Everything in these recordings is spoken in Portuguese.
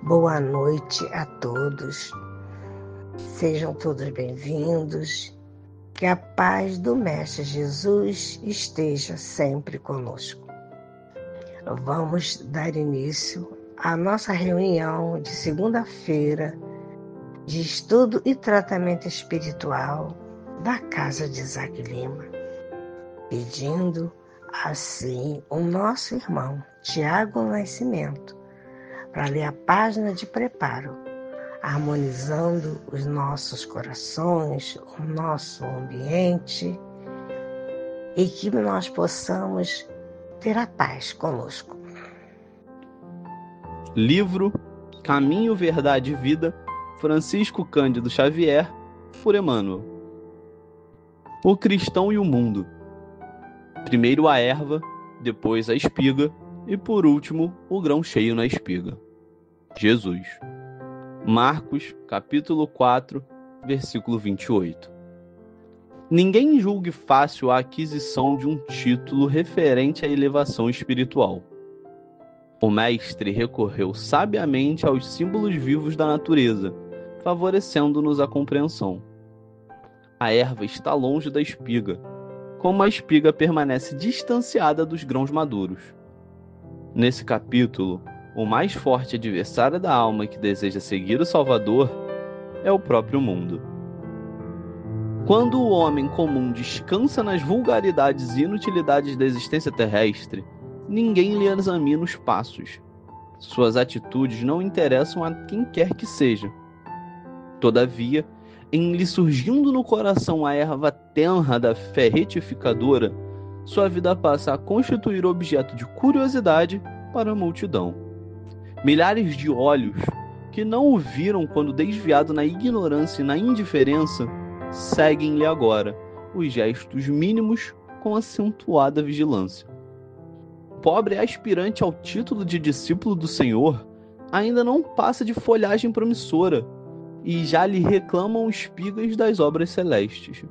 Boa noite a todos. Sejam todos bem-vindos. Que a paz do Mestre Jesus esteja sempre conosco. Vamos dar início à nossa reunião de segunda-feira de estudo e tratamento espiritual da Casa de Isaac Lima, pedindo assim o nosso irmão Tiago Nascimento para ler a página de preparo, harmonizando os nossos corações, o nosso ambiente, e que nós possamos ter a paz conosco. Livro Caminho, Verdade e Vida, Francisco Cândido Xavier, por Emmanuel. O cristão e o mundo. Primeiro a erva, depois a espiga e por último o grão cheio na espiga. Jesus. Marcos, capítulo 4, versículo 28. Ninguém julgue fácil a aquisição de um título referente à elevação espiritual. O mestre recorreu sabiamente aos símbolos vivos da natureza, favorecendo-nos a compreensão. A erva está longe da espiga, como a espiga permanece distanciada dos grãos maduros. Nesse capítulo, o mais forte adversário da alma que deseja seguir o Salvador é o próprio mundo. Quando o homem comum descansa nas vulgaridades e inutilidades da existência terrestre, ninguém lhe examina os passos. Suas atitudes não interessam a quem quer que seja. Todavia, em lhe surgindo no coração a erva tenra da fé retificadora, sua vida passa a constituir objeto de curiosidade para a multidão. Milhares de olhos, que não o viram quando desviado na ignorância e na indiferença, seguem-lhe agora os gestos mínimos com acentuada vigilância. O pobre aspirante ao título de discípulo do Senhor ainda não passa de folhagem promissora, e já lhe reclamam espigas das obras celestes.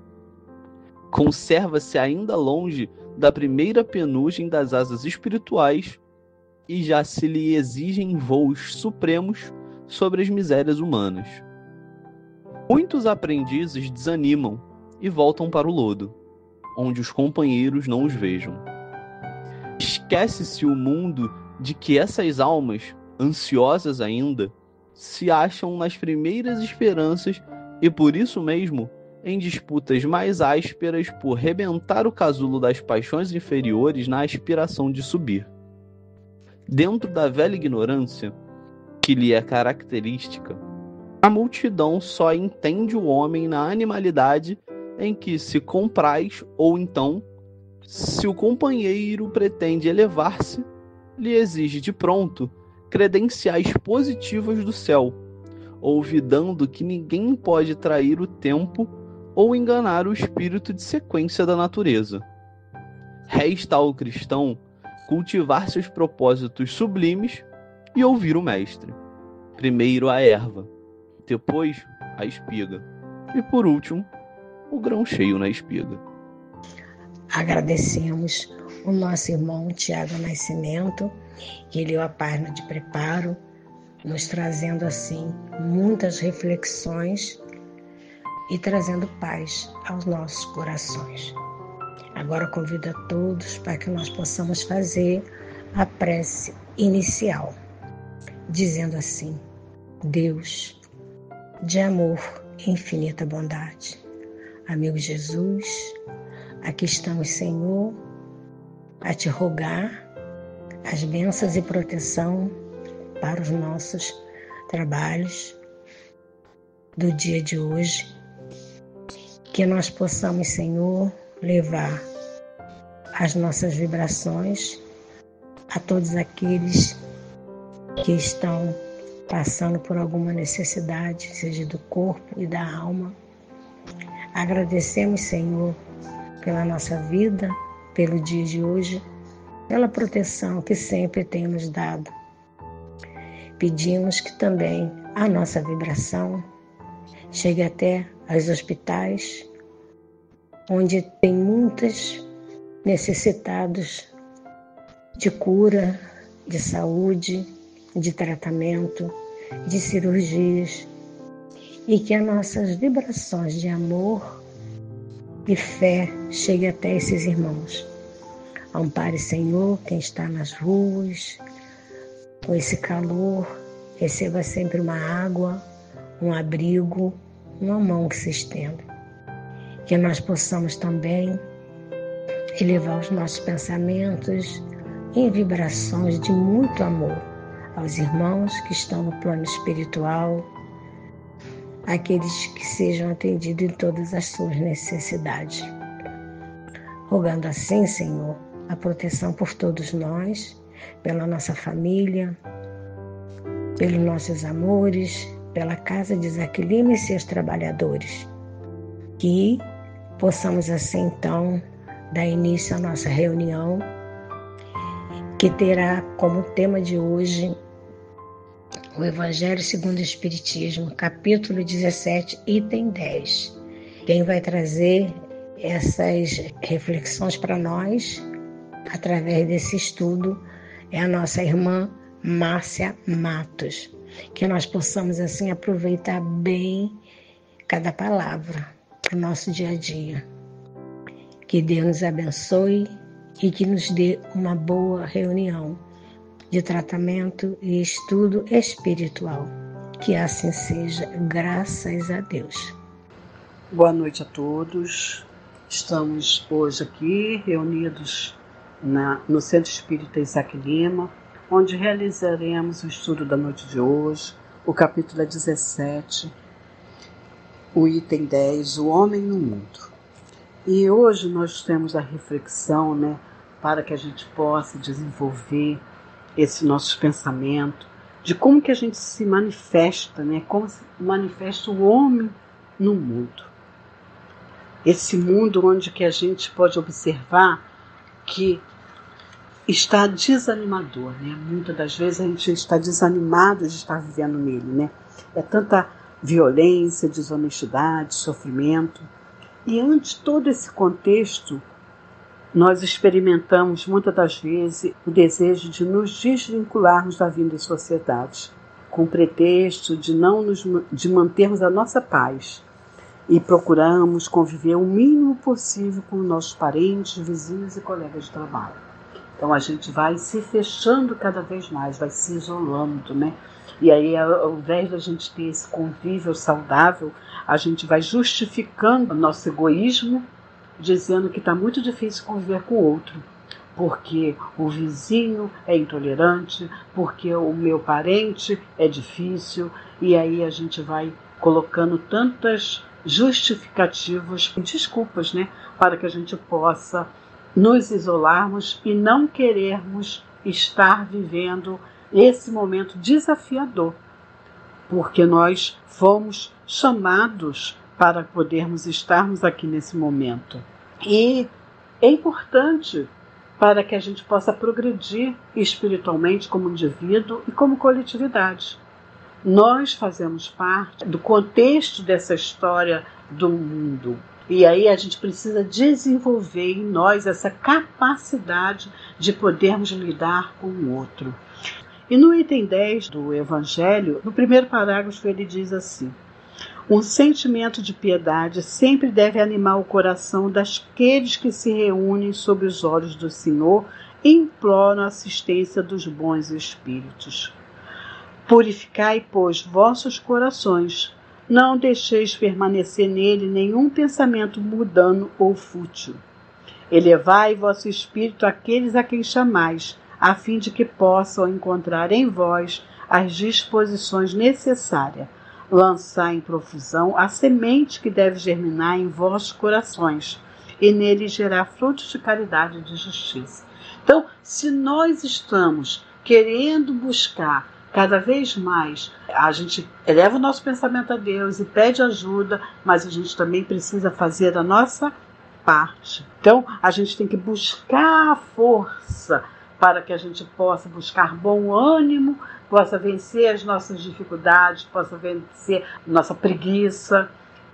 Conserva-se ainda longe da primeira penugem das asas espirituais e já se lhe exigem voos supremos sobre as misérias humanas. Muitos aprendizes desanimam e voltam para o lodo, onde os companheiros não os vejam. Esquece-se o mundo de que essas almas, ansiosas ainda, se acham nas primeiras esperanças e, por isso mesmo, em disputas mais ásperas por rebentar o casulo das paixões inferiores na aspiração de subir. Dentro da velha ignorância, que lhe é característica, a multidão só entende o homem na animalidade em que se compraz ou então, se o companheiro pretende elevar-se, lhe exige de pronto credenciais positivas do céu, olvidando que ninguém pode trair o tempo ou enganar o espírito de sequência da natureza. Resta ao cristão cultivar seus propósitos sublimes e ouvir o mestre. Primeiro a erva, depois a espiga e por último o grão cheio na espiga. Agradecemos o nosso irmão Tiago Nascimento, que leu a página de preparo, nos trazendo assim muitas reflexões e trazendo paz aos nossos corações. Agora convido a todos para que nós possamos fazer a prece inicial, dizendo assim: Deus, de amor e infinita bondade, amigo Jesus, aqui estamos, Senhor, a te rogar as bênçãos e proteção para os nossos trabalhos do dia de hoje, que nós possamos, Senhor, levar as nossas vibrações a todos aqueles que estão passando por alguma necessidade, seja do corpo e da alma. Agradecemos, Senhor, pela nossa vida, pelo dia de hoje, pela proteção que sempre tem nos dado. Pedimos que também a nossa vibração chegue até aos hospitais, onde tem muitos necessitados de cura, de saúde, de tratamento, de cirurgias, e que as nossas vibrações de amor e fé cheguem até esses irmãos. Ampare, Senhor, quem está nas ruas, com esse calor, receba sempre uma água, um abrigo, uma mão que se estenda. Que nós possamos também elevar os nossos pensamentos em vibrações de muito amor aos irmãos que estão no plano espiritual, aqueles que sejam atendidos em todas as suas necessidades. Rogando assim, Senhor, a proteção por todos nós, pela nossa família, pelos nossos amores, pela casa de Zaquilima e seus trabalhadores. Que possamos assim, então, dar início à nossa reunião, que terá como tema de hoje o Evangelho segundo o Espiritismo, capítulo 17, item 10. Quem vai trazer essas reflexões para nós, através desse estudo, é a nossa irmã Márcia Matos. Que nós possamos assim aproveitar bem cada palavra para o nosso dia a dia. Que Deus nos abençoe e que nos dê uma boa reunião de tratamento e estudo espiritual. Que assim seja, graças a Deus. Boa noite a todos. Estamos hoje aqui reunidos no Centro Espírita Isaac Lima, onde realizaremos o estudo da noite de hoje, o capítulo 17, o item 10, o homem no mundo. E hoje nós temos a reflexão, para que a gente possa desenvolver esse nosso pensamento de como que a gente se manifesta, como se manifesta o homem no mundo. Esse mundo onde que a gente pode observar que está desanimador, Muitas das vezes a gente está desanimado de estar vivendo nele, É tanta violência, desonestidade, sofrimento. E ante todo esse contexto, nós experimentamos muitas das vezes o desejo de nos desvincularmos da vida em sociedade, com o pretexto de mantermos a nossa paz. E procuramos conviver o mínimo possível com nossos parentes, vizinhos e colegas de trabalho. Então a gente vai se fechando cada vez mais, vai se isolando, E aí, ao invés da gente ter esse convívio saudável, a gente vai justificando o nosso egoísmo, dizendo que está muito difícil conviver com o outro, porque o vizinho é intolerante, porque o meu parente é difícil, e aí a gente vai colocando tantas justificativas e desculpas, para que a gente possa nos isolarmos e não querermos estar vivendo esse momento desafiador, porque nós fomos chamados para podermos estarmos aqui nesse momento. E é importante para que a gente possa progredir espiritualmente como indivíduo e como coletividade. Nós fazemos parte do contexto dessa história do mundo. E aí a gente precisa desenvolver em nós essa capacidade de podermos lidar com o outro. E no item 10 do Evangelho, no primeiro parágrafo, ele diz assim: um sentimento de piedade sempre deve animar o coração daqueles que se reúnem sob os olhos do Senhor e imploram a assistência dos bons espíritos. Purificai, pois, vossos corações, não deixeis permanecer nele nenhum pensamento mundano ou fútil. Elevai vosso espírito àqueles a quem chamais, a fim de que possam encontrar em vós as disposições necessárias. Lançai em profusão a semente que deve germinar em vossos corações, e nele gerar frutos de caridade e de justiça. Então, se nós estamos querendo buscar cada vez mais, a gente eleva o nosso pensamento a Deus e pede ajuda, mas a gente também precisa fazer a nossa parte. Então, a gente tem que buscar a força para que a gente possa buscar bom ânimo, possa vencer as nossas dificuldades, possa vencer nossa preguiça,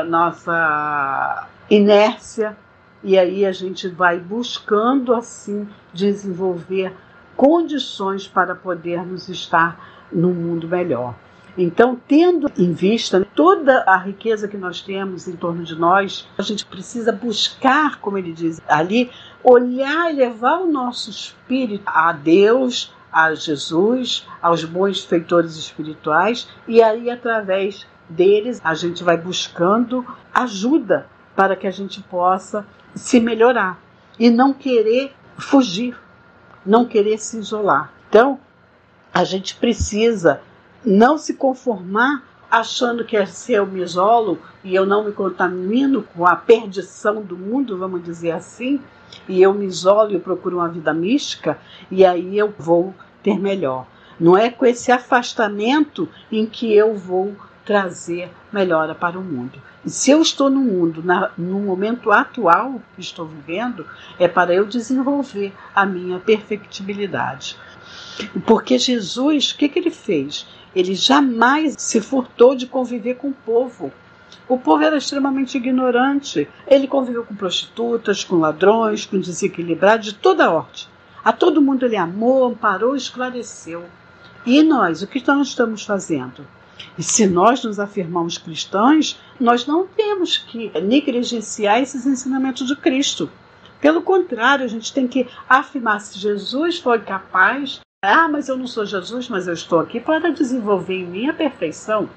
nossa inércia. E aí a gente vai buscando, assim, desenvolver condições para podermos estar num mundo melhor. Então, tendo em vista toda a riqueza que nós temos em torno de nós, a gente precisa buscar, como ele diz ali, olhar e levar o nosso espírito a Deus, a Jesus, aos bons feitores espirituais, e aí, através deles, a gente vai buscando ajuda para que a gente possa se melhorar e não querer fugir, não querer se isolar. Então, a gente precisa não se conformar achando que se eu me isolo e eu não me contamino com a perdição do mundo, vamos dizer assim, e eu me isolo e eu procuro uma vida mística, e aí eu vou ter melhor. Não é com esse afastamento em que eu vou trazer melhora para o mundo. E se eu estou no mundo, no momento atual que estou vivendo, é para eu desenvolver a minha perfectibilidade. Porque Jesus, o que ele fez? Ele jamais se furtou de conviver com o povo. O povo era extremamente ignorante. Ele conviveu com prostitutas, com ladrões, com desequilibrados, de toda ordem. A todo mundo ele amou, amparou, esclareceu. E nós, o que nós estamos fazendo? E se nós nos afirmamos cristãos, nós não temos que negligenciar esses ensinamentos de Cristo. Pelo contrário, a gente tem que afirmar se Jesus foi capaz. Mas eu não sou Jesus, mas eu estou aqui para desenvolver em mim a perfeição.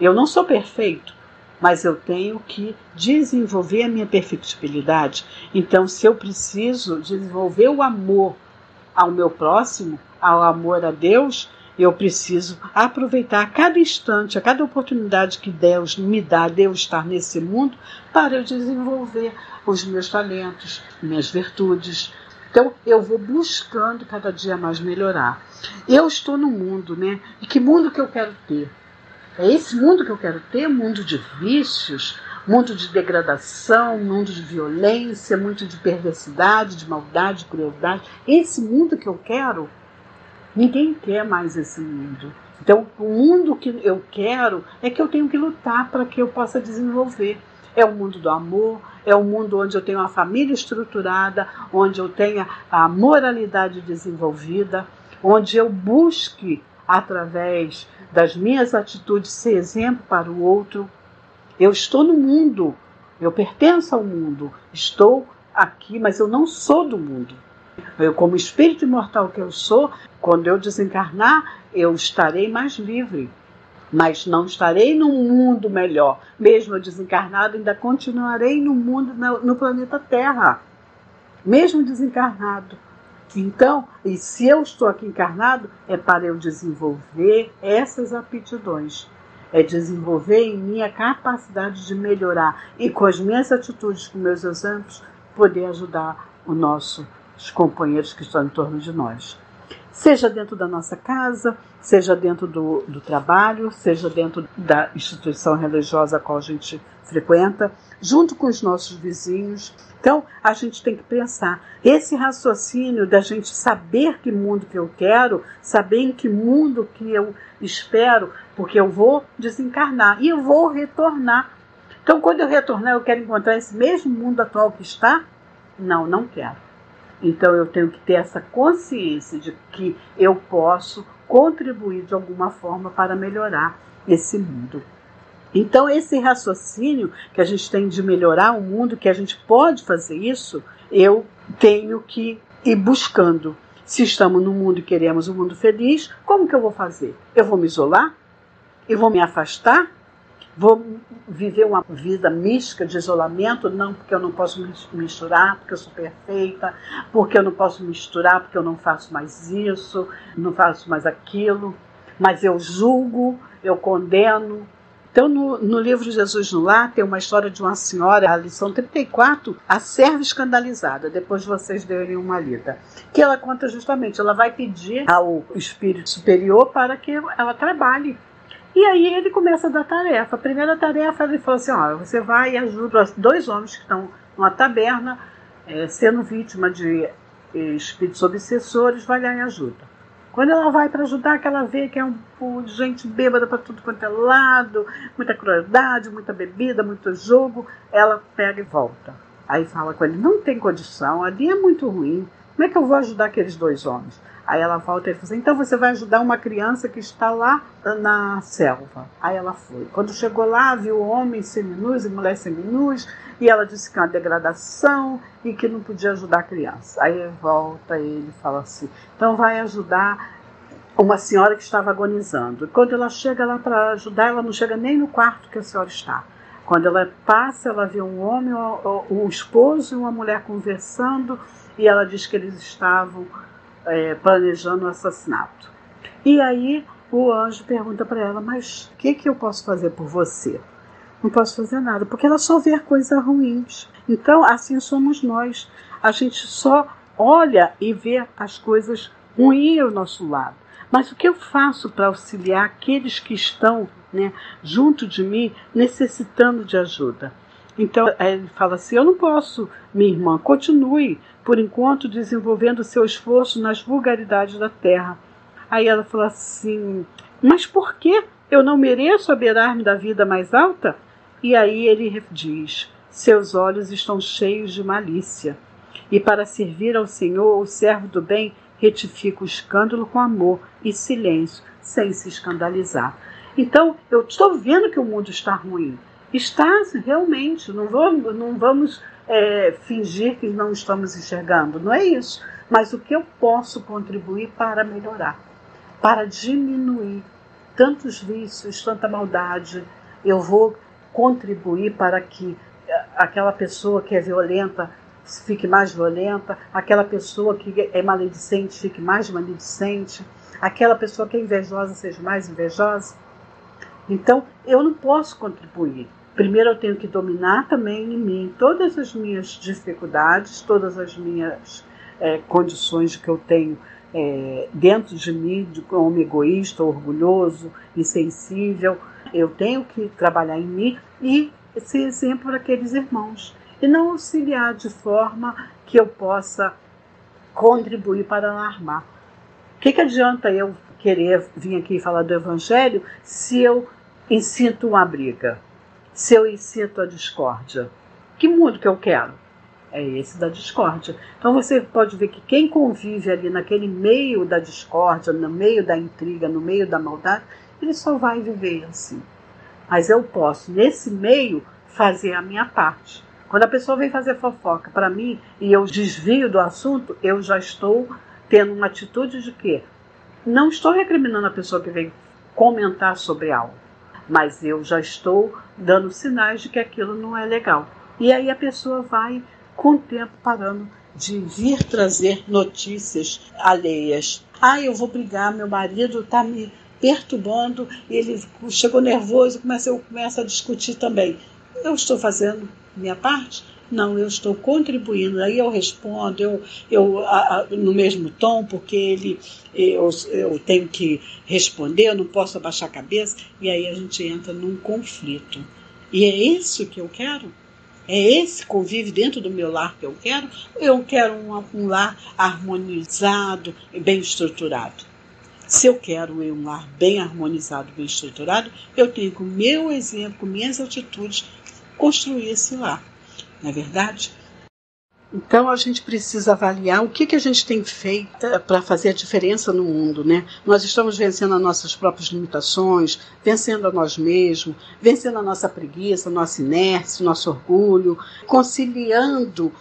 Eu não sou perfeito, mas eu tenho que desenvolver a minha perfectibilidade. Então, se eu preciso desenvolver o amor ao meu próximo, ao amor a Deus, eu preciso aproveitar a cada instante, a cada oportunidade que Deus me dá de eu estar nesse mundo, para eu desenvolver os meus talentos, minhas virtudes. Então, eu vou buscando cada dia mais melhorar. Eu estou no mundo, né? E que mundo que eu quero ter? É esse mundo que eu quero ter? Mundo de vícios, mundo de degradação, mundo de violência, mundo de perversidade, de maldade, de crueldade. Esse mundo que eu quero? Ninguém quer mais esse mundo. Então, o mundo que eu quero é que eu tenho que lutar para que eu possa desenvolver. É o mundo do amor, é o mundo onde eu tenho uma família estruturada, onde eu tenha a moralidade desenvolvida, onde eu busque, através das minhas atitudes, ser exemplo para o outro. Eu estou no mundo, eu pertenço ao mundo, estou aqui, mas eu não sou do mundo. Eu, como espírito imortal que eu sou, quando eu desencarnar, eu estarei mais livre. Mas não estarei num mundo melhor. Mesmo eu desencarnado, ainda continuarei no mundo, no planeta Terra. Mesmo desencarnado. Então, e se eu estou aqui encarnado, é para eu desenvolver essas aptidões. É desenvolver em mim a capacidade de melhorar. E com as minhas atitudes, com meus exemplos, poder ajudar os companheiros que estão em torno de nós. Seja dentro da nossa casa, seja dentro do trabalho, seja dentro da instituição religiosa a qual a gente frequenta, junto com os nossos vizinhos. Então, a gente tem que pensar, esse raciocínio da gente saber que mundo que eu quero, saber em que mundo que eu espero, porque eu vou desencarnar e eu vou retornar. Então, quando eu retornar, eu quero encontrar esse mesmo mundo atual que está? Não, não quero. Então eu tenho que ter essa consciência de que eu posso contribuir de alguma forma para melhorar esse mundo. Então esse raciocínio que a gente tem de melhorar o mundo, que a gente pode fazer isso, eu tenho que ir buscando. Se estamos no mundo e queremos um mundo feliz, como que eu vou fazer? Eu vou me isolar? Eu vou me afastar? Vou viver uma vida mística de isolamento? Não, porque eu não posso misturar, porque eu sou perfeita, porque eu não posso misturar, porque eu não faço mais isso, não faço mais aquilo, mas eu julgo, eu condeno. Então, no livro Jesus no Lar, tem uma história de uma senhora, a lição 34, a serva escandalizada, depois vocês derem uma lida, que ela conta justamente, ela vai pedir ao espírito superior para que ela trabalhe. E aí ele começa a dar tarefa. A primeira tarefa, ele falou assim, você vai e ajuda 2 homens que estão numa taberna, sendo vítima de espíritos obsessores, vai lá e ajuda. Quando ela vai para ajudar, que ela vê que é gente bêbada para tudo quanto é lado, muita crueldade, muita bebida, muito jogo, ela pega e volta. Aí fala com ele, não tem condição, ali é muito ruim, como é que eu vou ajudar aqueles 2 homens? Aí ela volta e fala assim, então você vai ajudar uma criança que está lá na selva. Aí ela foi. Quando chegou lá, viu homens seminus e mulheres seminus, e ela disse que é uma degradação e que não podia ajudar a criança. Aí volta ele e fala assim, então vai ajudar uma senhora que estava agonizando. Quando ela chega lá para ajudar, ela não chega nem no quarto que a senhora está. Quando ela passa, ela vê um homem, um esposo e uma mulher conversando, e ela diz que eles estavam planejando o assassinato. E aí o anjo pergunta para ela, mas o que eu posso fazer por você? Não posso fazer nada, porque ela só vê coisas ruins. Então, assim somos nós. A gente só olha e vê as coisas ruins ao nosso lado. Mas o que eu faço para auxiliar aqueles que estão, né, junto de mim, necessitando de ajuda? Então, ele fala assim, eu não posso, minha irmã, continue, por enquanto, desenvolvendo seu esforço nas vulgaridades da terra. Aí ela fala assim, mas por que eu não mereço aberar-me da vida mais alta? E aí ele diz, seus olhos estão cheios de malícia, e para servir ao Senhor, o servo do bem retifica o escândalo com amor e silêncio, sem se escandalizar. Então, eu estou vendo que o mundo está ruim. Está realmente, não vamos fingir que não estamos enxergando, não é isso. Mas o que eu posso contribuir para melhorar, para diminuir tantos vícios, tanta maldade, eu vou contribuir para que aquela pessoa que é violenta fique mais violenta, aquela pessoa que é maledicente fique mais maledicente, aquela pessoa que é invejosa seja mais invejosa. Então, eu não posso contribuir. Primeiro eu tenho que dominar também em mim todas as minhas dificuldades, todas as minhas condições que eu tenho dentro de mim, de como egoísta, orgulhoso, insensível. Eu tenho que trabalhar em mim e ser exemplo para aqueles irmãos. E não auxiliar de forma que eu possa contribuir para alarmar. O que adianta eu querer vir aqui falar do Evangelho se eu incito uma briga? Se eu incito a discórdia? Que mundo que eu quero? É esse da discórdia. Então você pode ver que quem convive ali naquele meio da discórdia, no meio da intriga, no meio da maldade, ele só vai viver assim. Mas eu posso, nesse meio, fazer a minha parte. Quando a pessoa vem fazer fofoca para mim e eu desvio do assunto, eu já estou tendo uma atitude de quê? Não estou recriminando a pessoa que vem comentar sobre algo, mas eu já estou dando sinais de que aquilo não é legal. E aí a pessoa vai, com o tempo, parando de vir trazer notícias alheias. Eu vou brigar, meu marido está me perturbando, ele chegou nervoso, eu começo a discutir também. Eu estou fazendo minha parte? Não, eu estou contribuindo. Aí eu respondo, no mesmo tom, porque eu tenho que responder, eu não posso abaixar a cabeça, e aí a gente entra num conflito. E é isso que eu quero? É esse convívio dentro do meu lar que eu quero? Ou eu quero um lar harmonizado e bem estruturado? Se eu quero um lar bem harmonizado, bem estruturado, eu tenho com o meu exemplo, com minhas atitudes, construir esse lar. Não é verdade? Então a gente precisa avaliar o que a gente tem feito para fazer a diferença no mundo, né? Nós estamos vencendo as nossas próprias limitações, vencendo a nós mesmos, vencendo a nossa preguiça, a nossa inércia, o nosso orgulho, conciliando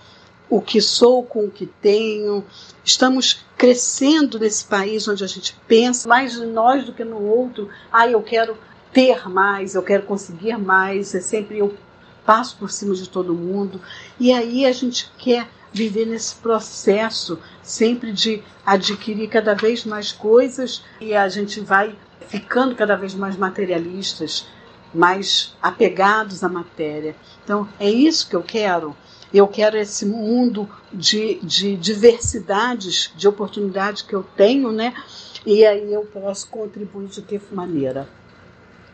o que sou com o que tenho. Estamos crescendo nesse país onde a gente pensa mais em nós do que no outro. Eu quero ter mais, eu quero conseguir mais, sempre eu passo por cima de todo mundo. E aí a gente quer viver nesse processo sempre de adquirir cada vez mais coisas e a gente vai ficando cada vez mais materialistas, mais apegados à matéria. Então é isso que eu quero. Eu quero esse mundo de diversidades, de oportunidades que eu tenho, né? E aí eu posso contribuir de que maneira?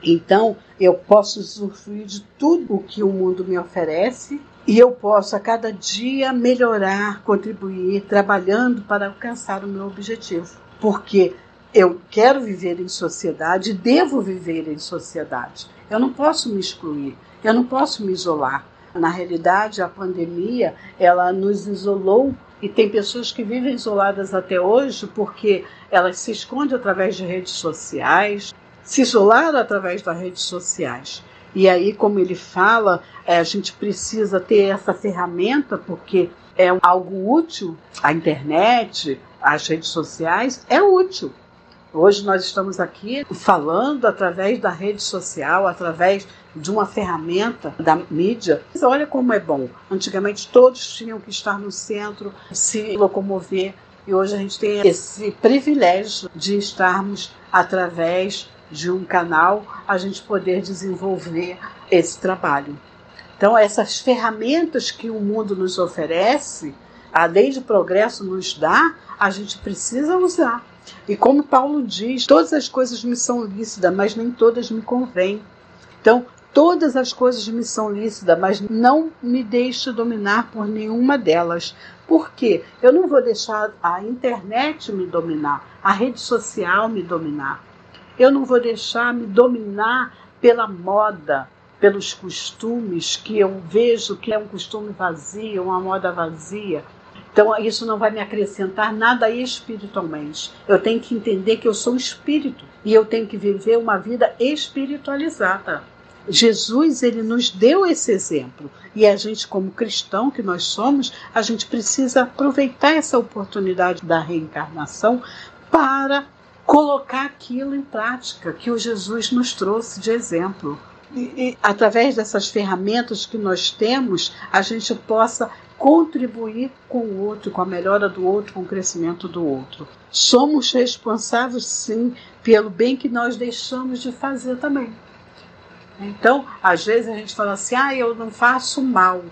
Então, eu posso usufruir de tudo o que o mundo me oferece e eu posso, a cada dia, melhorar, contribuir, trabalhando para alcançar o meu objetivo. Porque eu quero viver em sociedade, devo viver em sociedade. Eu não posso me excluir, eu não posso me isolar. Na realidade, a pandemia, ela nos isolou E tem pessoas que vivem isoladas até hoje porque elas se escondem através de redes sociais, se isolaram através das redes sociais. E aí, como ele fala, a gente precisa ter essa ferramenta porque é algo útil. A internet, as redes sociais, é útil. Hoje nós estamos aqui falando através da rede social, através de uma ferramenta da mídia. Mas olha como é bom. Antigamente todos tinham que estar no centro, se locomover. E hoje a gente tem esse privilégio de estarmos através de um canal, a gente poder desenvolver esse trabalho. Então essas ferramentas que o mundo nos oferece, a lei de progresso nos dá, a gente precisa usar. E como Paulo diz, todas as coisas me são lícitas, mas nem todas me convêm. Então, todas as coisas me são lícitas, mas não me deixo dominar por nenhuma delas. Por quê? Eu não vou deixar a internet me dominar, a rede social me dominar. Eu não vou deixar me dominar pela moda, pelos costumes que eu vejo que é um costume vazio, uma moda vazia. Então, isso não vai me acrescentar nada espiritualmente. Eu tenho que entender que eu sou espírito e eu tenho que viver uma vida espiritualizada. Jesus, ele nos deu esse exemplo. E a gente, como cristão que nós somos, a gente precisa aproveitar essa oportunidade da reencarnação para colocar aquilo em prática que o Jesus nos trouxe de exemplo. E através dessas ferramentas que nós temos, a gente possa contribuir com o outro, com a melhora do outro, com o crescimento do outro. Somos responsáveis, sim, pelo bem que nós deixamos de fazer também. Então, às vezes a gente fala assim, eu não faço mal,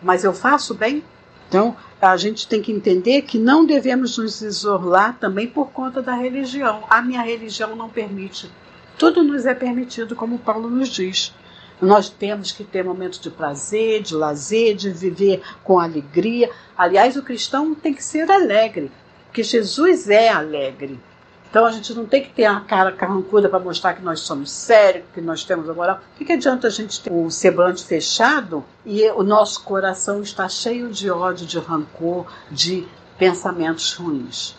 mas eu faço bem. Então, a gente tem que entender que não devemos nos isolar também por conta da religião. A minha religião não permite. Tudo nos é permitido, como Paulo nos diz. Nós temos que ter momentos de prazer, de lazer, de viver com alegria. Aliás, o cristão tem que ser alegre, porque Jesus é alegre. Então a gente não tem que ter a cara carrancuda para mostrar que nós somos sérios, que nós temos a moral. O que adianta a gente ter o semblante fechado e o nosso coração está cheio de ódio, de rancor, de pensamentos ruins?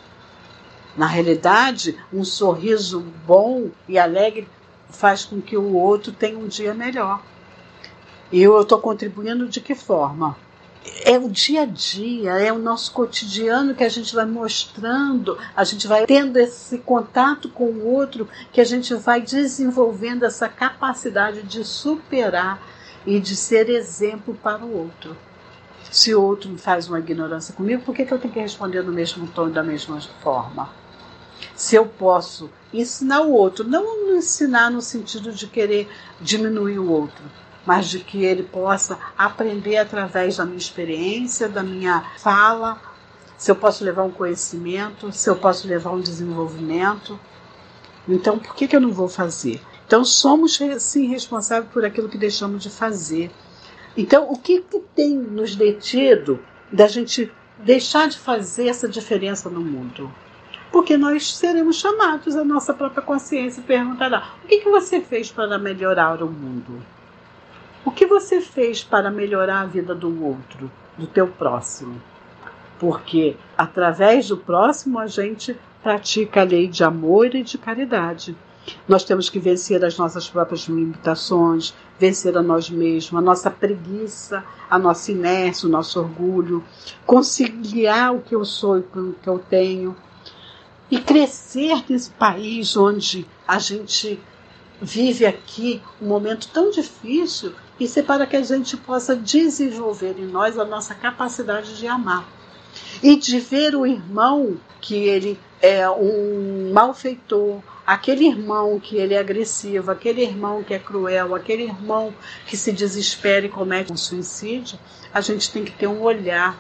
Na realidade, um sorriso bom e alegre faz com que o outro tenha um dia melhor. E eu estou contribuindo de que forma? É o dia a dia, é o nosso cotidiano que a gente vai mostrando, a gente vai tendo esse contato com o outro, que a gente vai desenvolvendo essa capacidade de superar e de ser exemplo para o outro. Se o outro faz uma ignorância comigo, por que eu tenho que responder no mesmo tom e da mesma forma? Se eu posso ensinar o outro, não ensinar no sentido de querer diminuir o outro, mas de que ele possa aprender através da minha experiência, da minha fala, se eu posso levar um conhecimento, se eu posso levar um desenvolvimento. Então, por que eu não vou fazer? Então, somos sim responsáveis por aquilo que deixamos de fazer. Então, o que tem nos detido da gente deixar de fazer essa diferença no mundo? Porque nós seremos chamados, a nossa própria consciência perguntará: o que você fez para melhorar o mundo? O que você fez para melhorar a vida do outro, do teu próximo? Porque através do próximo a gente pratica a lei de amor e de caridade. Nós temos que vencer as nossas próprias limitações, vencer a nós mesmos, a nossa preguiça, a nossa inércia, o nosso orgulho, conciliar o que eu sou e o que eu tenho. E crescer nesse país onde a gente vive aqui um momento tão difícil, isso é para que a gente possa desenvolver em nós a nossa capacidade de amar. E de ver o irmão que ele é um malfeitor, aquele irmão que ele é agressivo, aquele irmão que é cruel, aquele irmão que se desespera e comete um suicídio, a gente tem que ter um olhar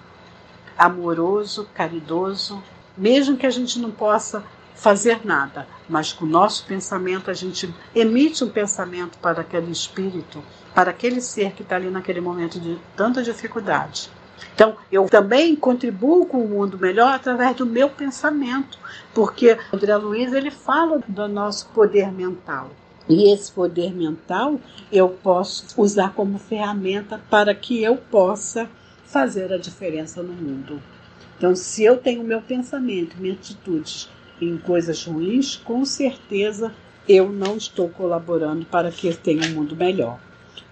amoroso, caridoso, mesmo que a gente não possa fazer nada, mas com o nosso pensamento a gente emite um pensamento para aquele espírito, para aquele ser que está ali naquele momento de tanta dificuldade. Então, eu também contribuo com o mundo melhor através do meu pensamento, porque André Luiz ele fala do nosso poder mental. E esse poder mental eu posso usar como ferramenta para que eu possa fazer a diferença no mundo. Então, se eu tenho meu pensamento, minhas atitudes em coisas ruins, com certeza eu não estou colaborando para que eu tenha um mundo melhor.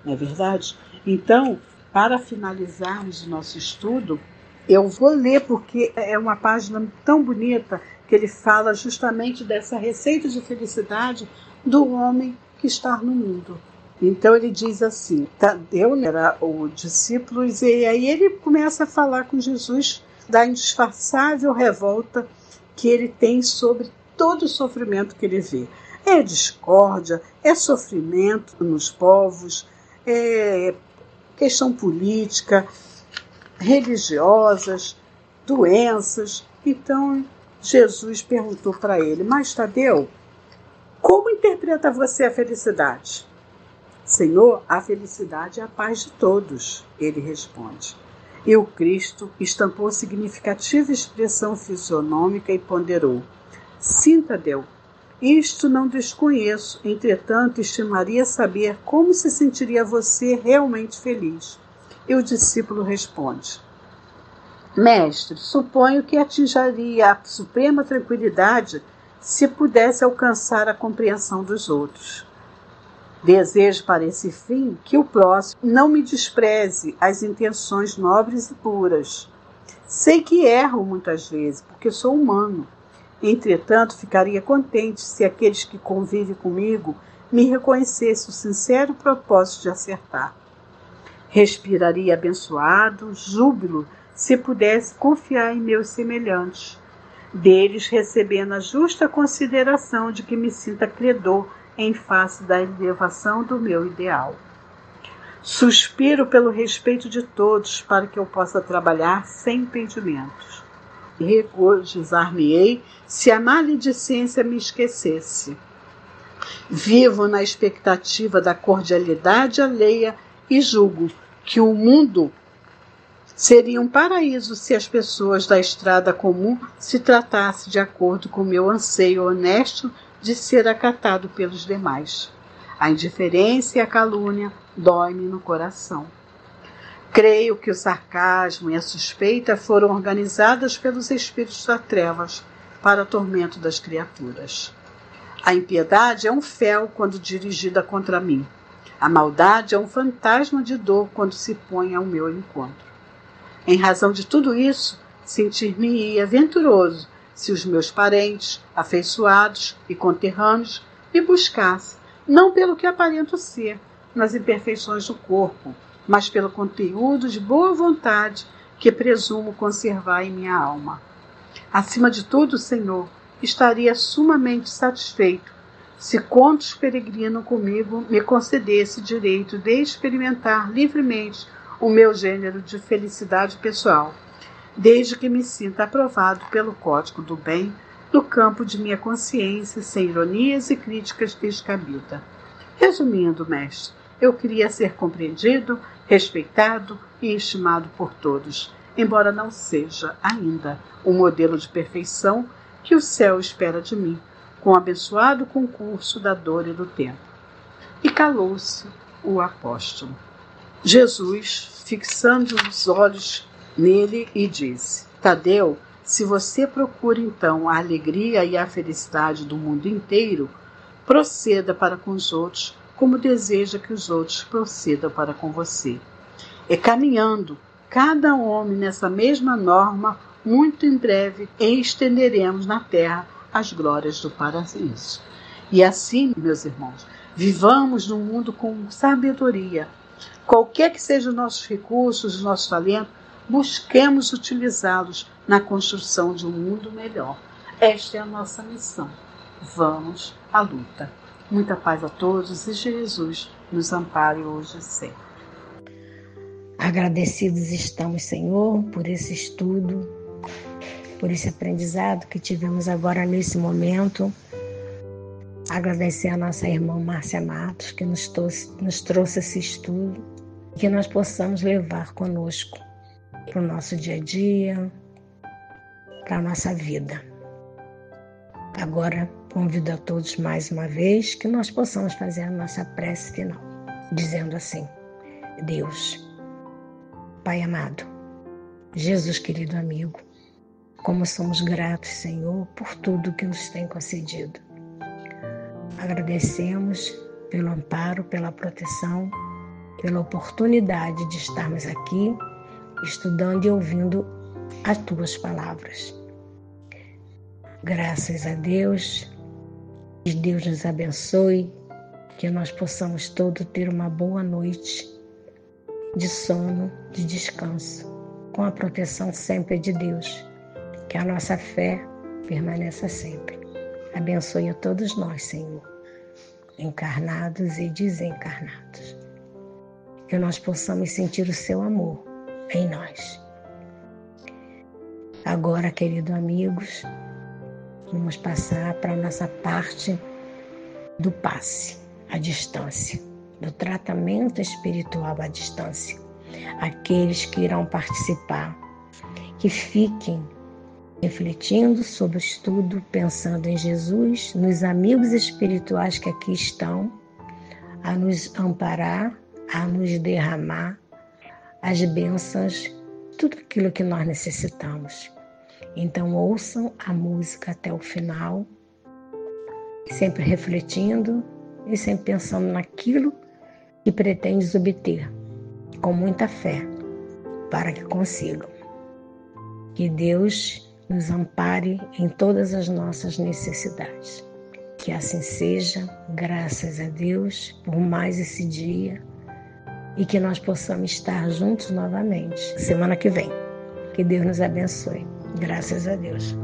Não é verdade? Então, para finalizarmos o nosso estudo, eu vou ler porque é uma página tão bonita que ele fala justamente dessa receita de felicidade do homem que está no mundo. Então ele diz assim, Tadeu era o discípulo, e aí ele começa a falar com Jesus da indisfarçável revolta que ele tem sobre todo o sofrimento que ele vê. É discórdia, é sofrimento nos povos, é questão política, religiosas, doenças. Então Jesus perguntou para ele, mas Tadeu, como interpreta você a felicidade? Senhor, a felicidade é a paz de todos, ele responde. E o Cristo estampou significativa expressão fisionômica e ponderou. Sim, Tadeu, isto não desconheço, entretanto estimaria saber como se sentiria você realmente feliz. E o discípulo responde. Mestre, suponho que atingiria a suprema tranquilidade se pudesse alcançar a compreensão dos outros. Desejo para esse fim que o próximo não me despreze as intenções nobres e puras. Sei que erro muitas vezes, porque sou humano. Entretanto, ficaria contente se aqueles que convivem comigo me reconhecessem o sincero propósito de acertar. Respiraria abençoado, júbilo, se pudesse confiar em meus semelhantes, deles recebendo a justa consideração de que me sinta credor em face da elevação do meu ideal. Suspiro pelo respeito de todos para que eu possa trabalhar sem impedimentos. Regozijar-me-ei se a maledicência me esquecesse. Vivo na expectativa da cordialidade alheia e julgo que o mundo seria um paraíso se as pessoas da estrada comum se tratassem de acordo com meu anseio honesto de ser acatado pelos demais. A indiferença e a calúnia doem-me no coração. Creio que o sarcasmo e a suspeita foram organizadas pelos espíritos das trevas para o tormento das criaturas. A impiedade é um fel quando dirigida contra mim. A maldade é um fantasma de dor quando se põe ao meu encontro. Em razão de tudo isso, sentir-me-ia venturoso se os meus parentes, afeiçoados e conterrâneos me buscassem, não pelo que aparento ser, nas imperfeições do corpo, mas pelo conteúdo de boa vontade que presumo conservar em minha alma. Acima de tudo, Senhor, estaria sumamente satisfeito se quantos peregrinam comigo me concedesse o direito de experimentar livremente o meu gênero de felicidade pessoal, desde que me sinta aprovado pelo código do bem no campo de minha consciência, sem ironias e críticas descabidas. Resumindo, mestre, eu queria ser compreendido, respeitado e estimado por todos, embora não seja ainda o modelo de perfeição que o céu espera de mim, com o abençoado concurso da dor e do tempo. E calou-se o apóstolo. Jesus, fixando os olhos nele, e disse: Tadeu, se você procura então a alegria e a felicidade do mundo inteiro, proceda para com os outros como deseja que os outros procedam para com você. E caminhando cada homem nessa mesma norma, muito em breve estenderemos na terra as glórias do paraíso. E assim, meus irmãos, vivamos num mundo com sabedoria. Qualquer que sejam os nossos recursos, os nossos talentos, busquemos utilizá-los na construção de um mundo melhor. Esta é a nossa missão. Vamos à luta. Muita paz a todos e Jesus nos ampare hoje e sempre. Agradecidos estamos, Senhor, por esse estudo, por esse aprendizado que tivemos agora nesse momento. Agradecer a nossa irmã Márcia Matos, que nos trouxe esse estudo, que nós possamos levar conosco para o nosso dia a dia, para a nossa vida. Agora, convido a todos mais uma vez que nós possamos fazer a nossa prece final, dizendo assim: Deus, Pai amado, Jesus querido amigo, Como somos gratos, Senhor, por tudo que nos tem concedido. Agradecemos pelo amparo, pela proteção, pela oportunidade de estarmos aqui estudando e ouvindo as Tuas palavras. Graças a Deus, que Deus nos abençoe, que nós possamos todos ter uma boa noite de sono, de descanso, com a proteção sempre de Deus. Que a nossa fé permaneça sempre. Abençoe a todos nós, Senhor, encarnados e desencarnados. Que nós possamos sentir o Seu amor em nós. Agora, queridos amigos, vamos passar para a nossa parte do passe à distância, do tratamento espiritual à distância. Aqueles que irão participar, que fiquem refletindo sobre o estudo, pensando em Jesus, nos amigos espirituais que aqui estão, a nos amparar, a nos derramar as bênçãos, tudo aquilo que nós necessitamos. Então ouçam a música até o final, sempre refletindo e sempre pensando naquilo que pretendes obter, com muita fé, para que consigam. Que Deus nos ampare em todas as nossas necessidades. Que assim seja, graças a Deus, por mais esse dia, e que nós possamos estar juntos novamente, semana que vem. Que Deus nos abençoe. Graças a Deus.